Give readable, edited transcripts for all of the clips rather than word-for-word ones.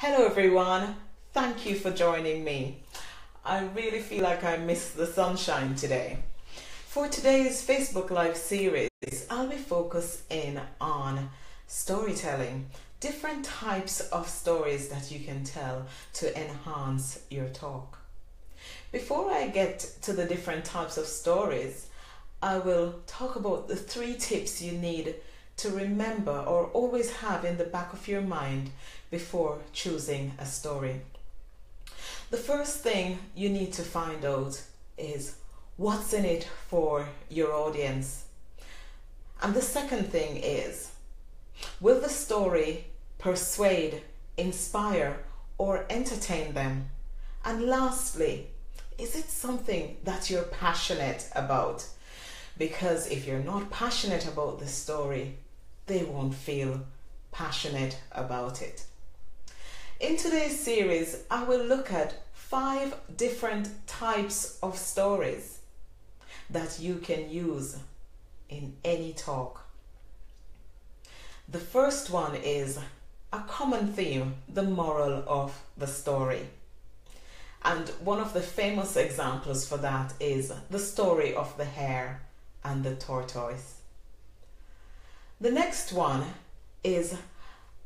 Hello everyone, thank you for joining me. I really feel like I missed the sunshine today. For today's Facebook Live series, I'll be focusing on storytelling, different types of stories that you can tell to enhance your talk. Before I get to the different types of stories, I will talk about the 3 tips you need to remember or always have in the back of your mind before choosing a story. The first thing you need to find out is what's in it for your audience. And the second thing is, will the story persuade, inspire, or entertain them? And lastly, is it something that you're passionate about? Because if you're not passionate about the story, they won't feel passionate about it. In today's series, I will look at 5 different types of stories that you can use in any talk. The first one is a common theme, the moral of the story. And one of the famous examples for that is the story of the hare and the tortoise. The next one is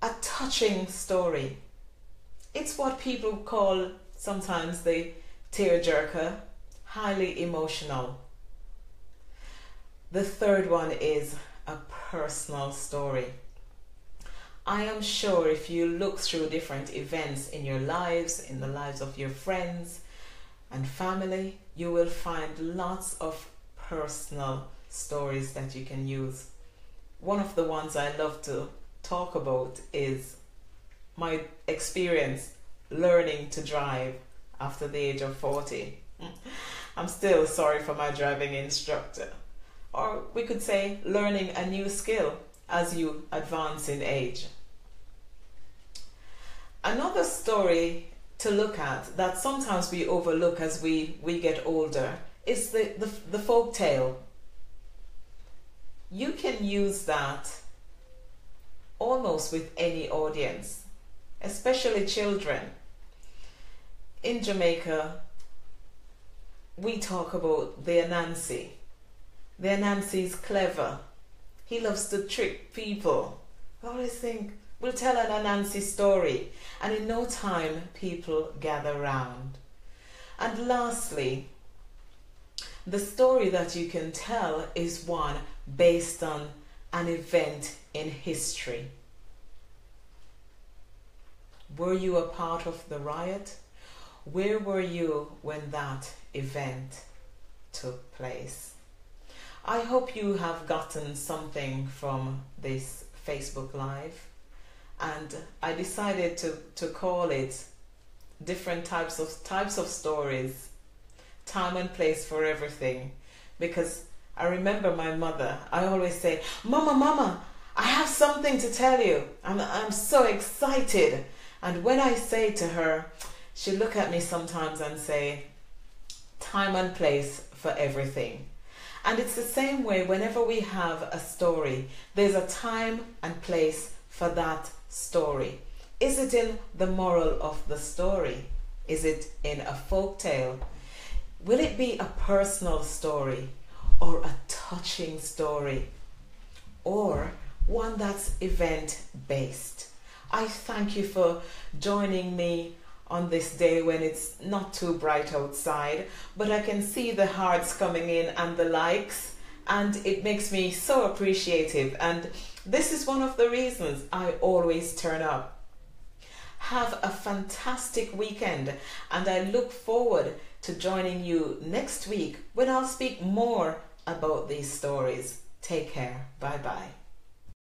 a touching story. It's what people call sometimes the tearjerker, highly emotional. The third one is a personal story. I am sure if you look through different events in your lives, in the lives of your friends and family, you will find lots of personal stories that you can use. One of the ones I love to talk about is my experience learning to drive after the age of 40. I'm still sorry for my driving instructor. Or we could say learning a new skill as you advance in age. Another story to look at that sometimes we overlook as we get older is the folk tale. You can use that almost with any audience, especially children. In Jamaica, we talk about the Anansi. The Anansi is clever. He loves to trick people. I always think, we'll tell an Anansi story, and in no time people gather round. And lastly, the story that you can tell is one based on an event in history. Were you a part of the riot? Where were you when that event took place? I hope you have gotten something from this Facebook Live, and I decided to call it different types of stories, time and place for everything, because I remember my mother. I always say, Mama, I have something to tell you. I'm so excited. And when I say to her, she'll look at me sometimes and say, time and place for everything. And it's the same way whenever we have a story, there's a time and place for that story. Is it in the moral of the story? Is it in a folk tale? Will it be a personal story, or a touching story, or one that's event-based? I thank you for joining me on this day when it's not too bright outside, but I can see the hearts coming in and the likes, and it makes me so appreciative. And this is one of the reasons I always turn up. Have a fantastic weekend, and I look forward to joining you next week when I'll speak more about these stories. Take care. Bye bye.